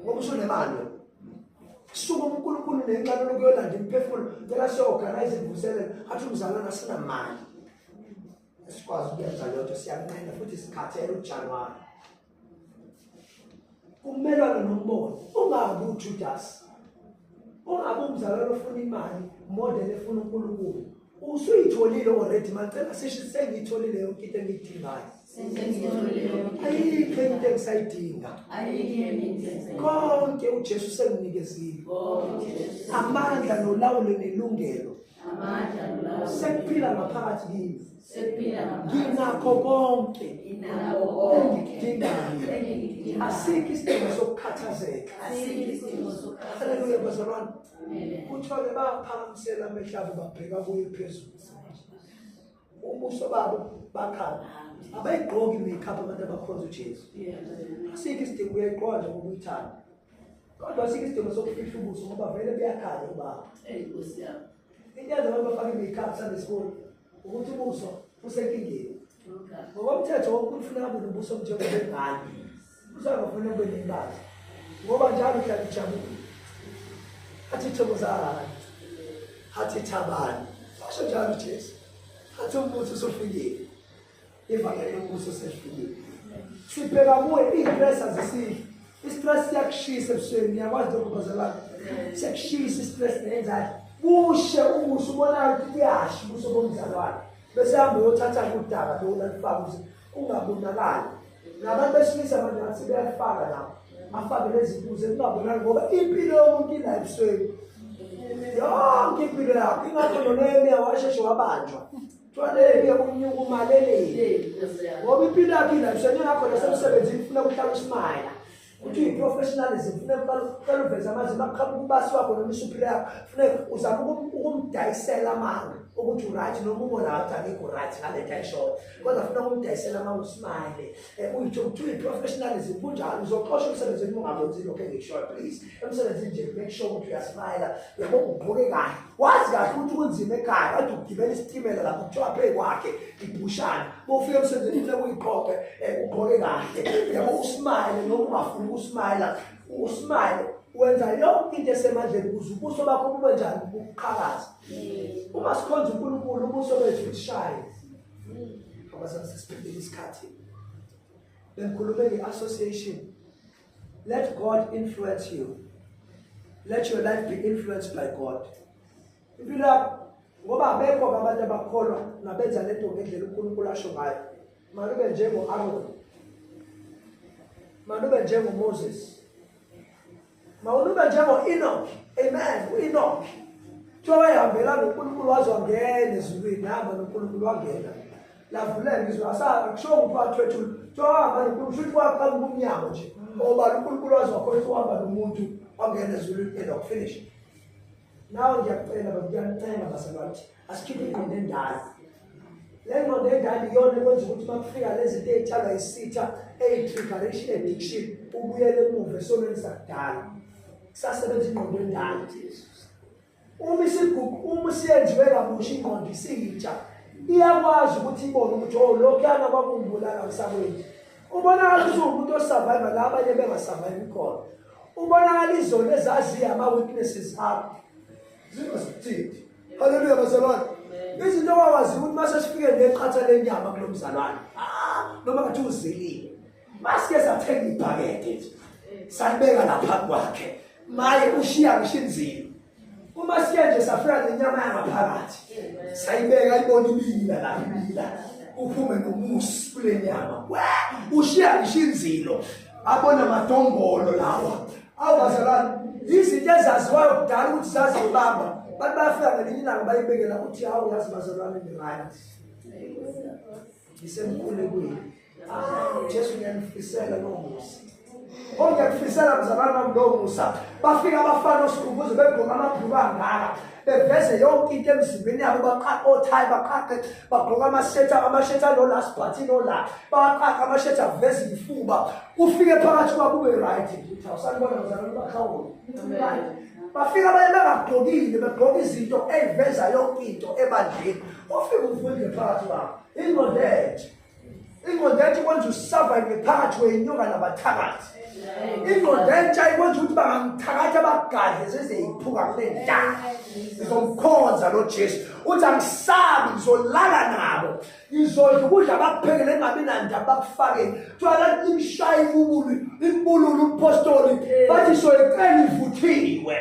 ngoba usunemali suka uNkulunkulu nenhlalo lokuyolanda imphefumulo ngeke siyorganize imvuselelo athi umzalwane asinamali sikwazi ukuyenza lento siyanqena futhi sikhathele uJanuwari umelwane nombono ungabi uJudas ungabi umzalwane ofuna imali model efuna uNkulunkulu usuyitholile already macela sengiyitholile yonke into engiyidingayo ayikho into engisayidinga konke uJesu senginikezile amandla nolawulo nelungelo sekuphila ngaphakathi kimi nginakho konke engikudingayo asikho isidingo sokukhathazeka haleluya bazalwane uthole baphakamisela amehlabo babheka kuye phezulu ubuso babo bakhala abayigqoki makeup abantu abakhonza uJesu asikho isidingo uyayigqoka nje ngoba uyithanda kodwa asikho isidingo sokufihla ubuso ngoba vele buyakhanya ubaba Nkosi yami into abantu bafaka i-makeup Sunday school ukuthi ubuso usenkingeni ngoba umthetho wonke ufuna ube nobuso njengobengane uzangafuna ube nembazi ngoba njalo uhlala ijabule athi thokozani athi thabani basho njalo uJesu athi umbuso usofikile ivangeli lombuso sefikile sibheka kuwe i-stress azisihle i-stress siyakushisa ebusweni yakwazi ukubazalana siyakushisa i-stress nenzayo bushe ubuso ubona ukuthi kuyasha ubuso bomzalwane bese hamba uyothatha udaba lona lifaka ukuthi ungabonakali nabantu besilisa manje ngathi beyafaka nabo afake lezi buze kungabonakali ngoba impilo yomuntu ila ebusweni yonke impilo yakho ingakho noNehemiya washeshe wabanjwa Nehemiya umnyuka umalelele ngoba impilo yakhe ila ebusweni ngakho nasemsebenzini ufuna ukuhlala uSmayila Uthi professionalism funeka uveze amazwi maqhamuka ubasi wakho noma isuperior yakho funeka uzama ukumdayisela amanga ukuthi uright noma ubona ukuthi akekho right ngale tayishona kodwa funeka umdayisela amanga usmile uthi professionalism kunjalo uzoxosha emsebenzini ungabenzi lokho engishoyo please emsebenzini nje make sure ukuthi uyasmile yabo ugqoke kahle wazi kahle ukuthi kunzima ekhaya kade ugibela isitimela lapho kuthiwa phe kwakhe ibushana bofika emsebenzini funeka uyiqoqe ugqoke kahle yabo usmile noma ungafuni ukusmile usmile wenza yonke into esemandleni ukuze ubuso bakho bube njani ukuqhakaza uma sikhonza uNkulunkulu ubuso bethu ushaye ngoba sasiphelile isikhathi bengikhulume ngeassociation. Let God influence you. Let your life be influenced by God. Impilo yakho ngoba abekho abantu abakholwa nabenza lento ngendlela uNkulunkulu asho ngayo malube njengo-Aaron, malube njengo-Moses, mawulube njengo-Enoch. Amen. U-Enoch kuthiwa wayehambela noNkulunkulu waze wangena ezulwini, hamba noNkulunkulu wangena lavuleka izwi akusho ukuthi wathwethula kuthiwa wahamba noNkulunkulu futhi waqhamuka umnyango nje ngoba uNkulunkulu waze wakhohlisa uhamba nomuntu wangena ezulwini Enoch. Finish. Nawe ngiyacela bakuyancenga basebathi asikhiphe ingqondo endala. Le ngqondo endala iyona ekwenza ukuthi makufika lezi zinto ey'thalwa yisitha eyi-triggeration addiction ubuyele emuva esonweni sakudala kusasebenza ingqondo endala. Uma siyenziwe kabusha ingqondo isiyitsha iyakwazi ukuthi ibone ukuthi lokhuyana kwakungibulala emhlabeni. Ubonakala usuwumuntu osurviva la abanye bengasurvive khona. Ubonakala izolo ezaziyo ama-weaknesses akho zingasithindi. Haleluya bazalwane. Izinto owawazi ukuthi mase sifike neqhatha lenyama kulo mzalwane noma ngathi uzilile masike sathenga ibhakede salibeka lapha kwakhe maye ushiya ngisho inzilo. Uma siye nje safika nenyama yangaphakathi sayibeka ibona ibila la ibila uphume nomusi kule nyama ushiya ngisho inzilo abona amadongolo lawa. Awubazalwane izinto ezaziwayo kudala ukuthi zazibamba bantu bayafika ngelinye ilanga bayibekela ukuthi hawu yazi bazalwane ni-right ngisemkhulekweni. Jesu ngiyanifisela nomusa ngiyakufisela mzalwane nami nomusa. Bafika abafana osikhumbuzo begqoka amabhulu angaka beveze yonke into emzimbeni yabo baqaqa othayi baqaqe bagqoka amashetha no-last button ola baqaqa amashetha aveze ifuba kufike phakathi kwabo kube right ukuthi awusanibona mzalwane bakhawula. Bafika abanye bengagqokile begqoka izinto ey'veza yonke into ebandleni ufike ufunde phakathi kwabo. Ingqondo entsha ikwenza usurvive phakathi kwey'nyoka nabathakathi. Ingqondo entsha ikwenza ukuthi bangangithakathi abagadle zezeyiphuka kule ndaba ngizomkhonza lo Jesu uthi angisabi ngizolala nabo ngizodla ukudla bakuphekele engabi nandaba bakufakeni kuthiwa lathi imshaye imbululu umpostoli bathi soyicela ivuthiwe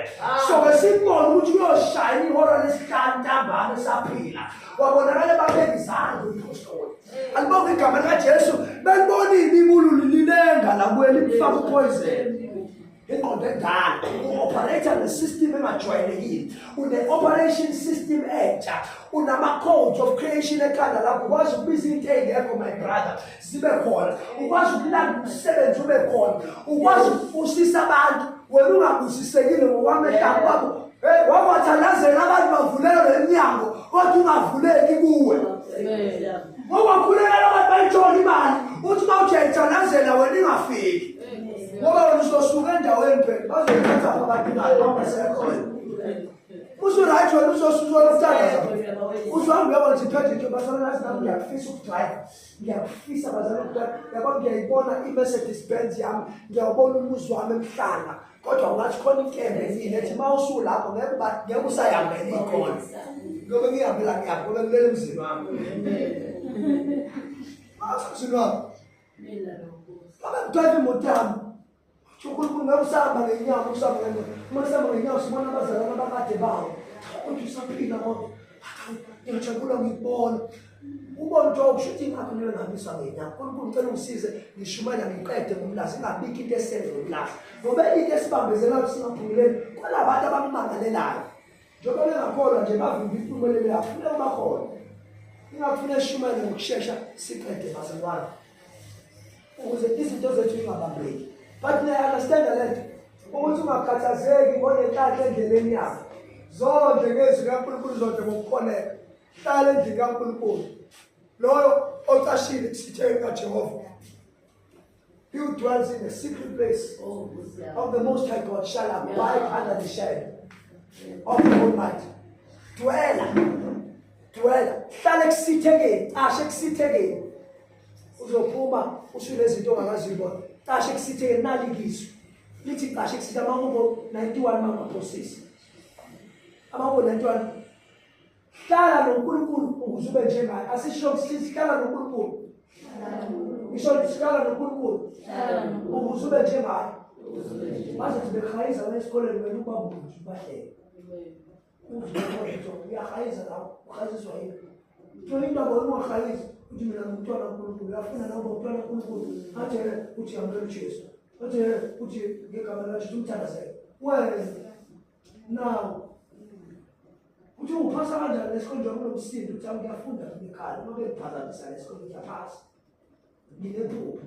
soke sibone ukuthi uyoshaya ihora lesihlanu ntambama esaphila wabonakale bapheka izandla umpostoli. Alibonge igama likaJesu belibonile ibululu lilenga lakuye limfaka upoison. Ingqondo endala u-operator ne-system engajwayelekile une-operation system entsha unama-codes of creation ekhanda lakho ukwazi ukubiza into ey'ngekho my brother zibe khona ukwazi ukulanda umsebenzi ube khona ukwazi ukufusisa abantu wena ungabusisekile ngokwamehlango kwabo wakwathandazela abantu bavulelwe emnyango kodwa ungavuleki kuwe ngokwavulekela abantu bayithola imali uthi uma uthi uyayithandazela wena ingafiki ngoba wena uzosuka endaweni phela bazoyithatha abantu imali bangasekhona usuright wena uzosuka ukuthandaza uzohamba uyabona ukuthi phethe nje bazalwane nami ngiyakufisa ukudrive ngiyakufisa bazalwane ukudrive yabo ngiyayibona i-Mercedes Benz yami ngiyawubona umuzi wami emhlanga kodwa ungathi khona inkembe yini ethi uma usulapho ngeke usayihambela ikhona ngoba ngihambela ngiyaphi ngoba kulele emzini wami mzini wami baba kudrive imoto yami uNkulunkulu ngeke usahamba ngenyama usahamba ngenyama uma sihamba ngenyama sibona abazalwane abakade bawo ukuthi usaphila ngoba ngiyajabula ngikubona ubona ukuthi awushuthi ingakho niyo ngihambiswa ngenyama. uNkulunkulu ngicela ungisize ngishumayela ngiqede ngomlazi ingabikho into esenze ngomlazi ngoba into esibambezelayo singaphumeleli kwalabantu abamangalelayo njengoba bengakholwa nje bavimba impumelelo yakho funeka bakhona ingakufuna eshumayele ngokushesha siqede bazalwane ukuze izinto zethu ingabambeki. But understand that ukuthi ungakhathazeki ngonenhlanhla endleleni yakho. Zonke ngezwi kaNkulunkulu zonke ngokukholeka. Hlala endlini kaNkulunkulu. Loyo ocashile kusitheni kaJehova. He who dwells in the secret place of the Most High God shall abide under the shadow of the Almighty. Dwella. Hlala kusithekeni, ashe kusithekeni. Uzophuma usule izinto ongazibona. Ashe kusithekeni nalikizo. Lithi ashe kusitha amahombo 91 mangaprocess. Amahombo 91. Hlala noNkulunkulu ukuze ube njengaye. Asisho ukuthi hlala noNkulunkulu. Isho sihlala noNkulunkulu. Ukuze ube njengaye. Baze sibekhayisa esikoleni wena ubabunje bahleke. Uyakhayisa lapho, ukhayiswa yini? Uthola into abona ungakhayisa, uthi mina ngumntwana kaNkulunkulu, uyafuna nawe ngumntwana kaNkulunkulu. Athi uthi yamukela uJesu. Athi uthi ngegama likaJesu umthandazele. Wena now uthi uphasa kanjani esikoleni kunomsindo uthi ngiyafunda ngekhaya uma bephazamisa esikoleni ngiyaphasa. Nginephupho.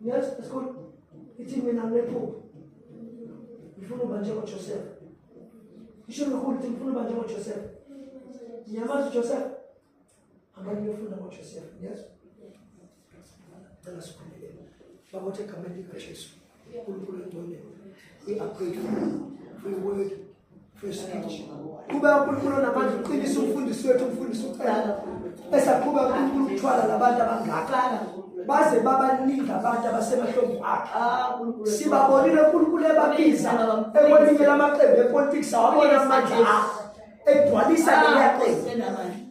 Yes, esikoleni ithi mina nginephupho. Ngifuna ukuba njengoJoseph. Isho ukuthi ngifuna ukuba njengoJoseph. Ngiyamazi uJoseph. Abantu befunda ngoJoseph. Yes. Ngiyasikhuleka. Babothi egameni likaJesu. uNkulunkulu engcwele. We are grateful for your word, for your speech. Kuba uNkulunkulu namanje uqinisa umfundisi wethu umfundisi uqala. Esaqhuba uNkulunkulu ukuthwala labantu abangaka. Baze babaningi abantu abasemahlombe akhe. Sibabonile uNkulunkulu ebabiza ekwelinye lamaqembu epolitics awabona amandla egcwalisa leyaqembu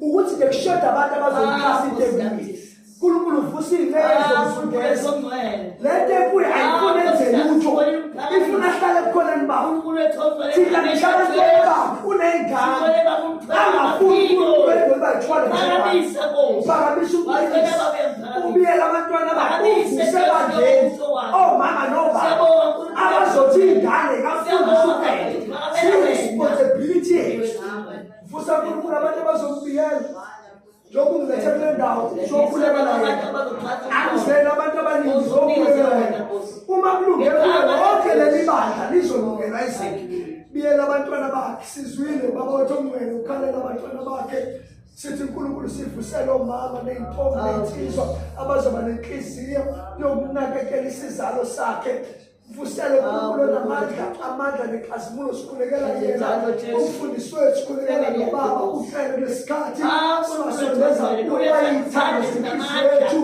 ukuthi bekushoda abantu abazoyikhasa into engcwele. uNkulunkulu uvusa izingcezo lento ebuya ayifuna enze lutho ifuna hlale ebukhoneni bakho. Thina ngishabantu kuney'ngane angafuni uNkulunkulu bayithwale phakamisa ubiyela abantwana bakuvuse bandleni omama nobaba abazothi iy'ngane kafundisa upele siyi-responsibility yethu. Vusa uNkulunkulu abantu abazombiyela njengoba ungilethe kule ndawo zokhuleka naye angizele abantu abaningi zokhuleka naye. Uma kulungele lonke leli bandla lizolungelwa izinto. Biyela abantwana bakhe sizwile baba wethu ongcwele ukhalela abantwana bakhe. Sithi uNkulunkulu sivusele omama ney'ntombi ney'nsizwa abazoba nenhliziyo yokunakekela isizalo sakhe. Vusele uNkulunkulu namandla amandla nenkazimulo sikhulekela yena. Umfundisi wethu sikhulekela nobaba uhlelo lesikhathi sibasondeza ubayithanda zinhliziyo yethu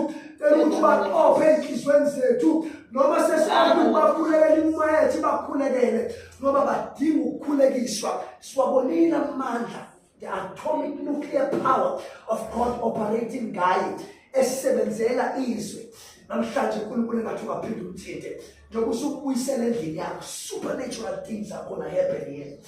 ukuthi baqophe ey'nhliziyweni zethu noma sesithi bakhulekele imimoya yethu bakhulekele noma badinga ukukhulekiswa. Siwabonile amandla, the atomic nuclear power of God operating ngaye esebenzela izwe. Namhlanje uNkulunkulu engathi ungaphinde umthinte njengoba usukubuyisela endlini yakho. Supernatural things are gonna happen here.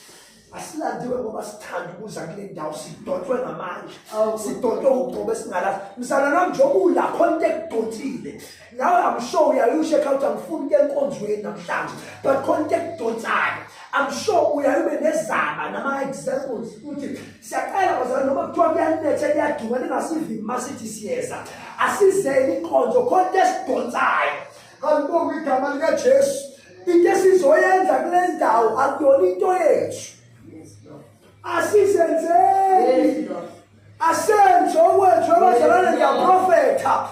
Asilandiwe ngoba sithanda ukuza kule ndawo sidotshwe ngamandla sidotshwe ugcobo esingalazi. Mzala nami njengoba ula khonto ekudotile nawe I'm sure uyayusho ekhawuthi angifuni ke enkonzweni namhlanje but khonto ekudonsayo I'm sure uyayube nezaba nama-examples ukuthi siyaqala bazalwane noma kuthiwa kuyanetha kuyaduma ningasivimi masithi siyeza asizeni inkonzo khonto esidonsayo. Kanibonga igama likaJesu. Into esizoyenza kule ndawo akuyona into yethu. Asizenzeni asenze okwethu abazalwane ngiyaprofetha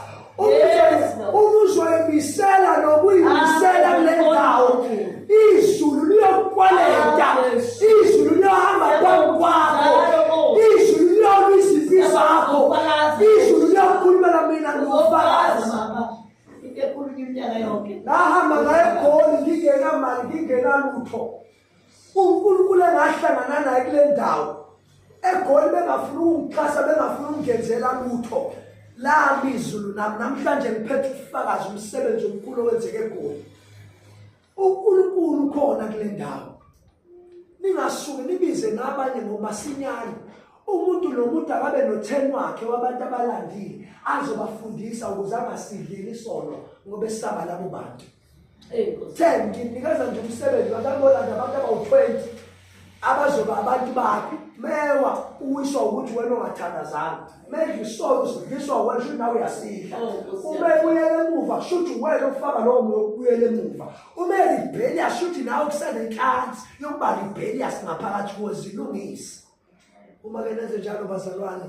ubuzoyimisela nokuyimisela kule ndawo. Izulu liyokukwaleta, izulu liyohamba phambi kwakho, izulu liyolwa izimpi zakho, izulu liyokhulumela mina ngobufakazi. Nahamba ngaye eGoli ngingenamali ngingenalutho. uNkulunkulu engahlangana naye kule ndawo eGoli bengafuna ukungixhasa bengafuna ukungenzela lutho. Lami izulu nami namhlanje ngiphethe ubufakazi umsebenzi omkhulu owenzeke eGoli. uNkulunkulu khona kule ndawo. Ningasuke nibize nabanye ngomasinyane. Umuntu nomuntu akabe no-10 wakhe wabantu abalandile azobafundisa ukuze angasidlili isono ngoba esaba labo bantu. 10 nginikeza nje umsebenzi wabantu abolanda abantu abawu-20 abazoba abantu bakho mewa uwiswa ukuthi wena ungathandazanga manje isolo sidliswa wena sho nawe uyasidla uma ebuyele emuva shuthi wena ufaka lowo moya ukubuyele emuva uma rebellious shuthi nawe kusenenhlansi yokuba rebellious ngaphakathi kwezilungisi. Uma ke nenze njalo bazalwane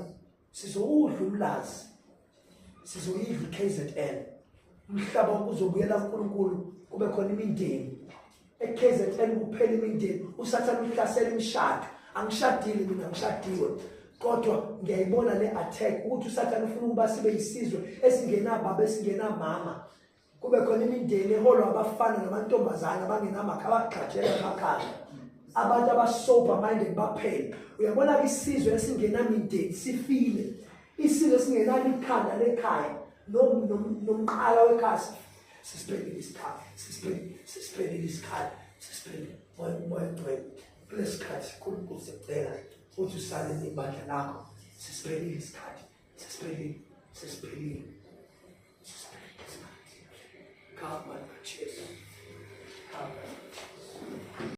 sizowudla umlazi sizoyidla KZN umhlaba uzobuyela kuNkulunkulu kube khona imindeni eKZN kuphela imindeni usathana uhlasela imishado angishadile mina ngishadiwe kodwa ngiyayibona le attack ukuthi usathana ufuna ukuba sibe yisizwe esingenababa esingenamama kube khona imindeni eholwa abafana namantombazana abangenamakha abaqhathela emakhaya abantu abasober minded baphela. Uyabona ke isizwe esingenamindeni sifile isizwe esingenalo ikhanda lekhaya nomqala wekhaya sisiphelile isikhathi sisiphelile isikhathi sisiphelile moya ngcwele kulesikhathi uNkulunkulu sicela ukuthi usale nebandla lakho sisiphelile isikhathi sisiphelile isikhathi. Come on, Jesus. Come on.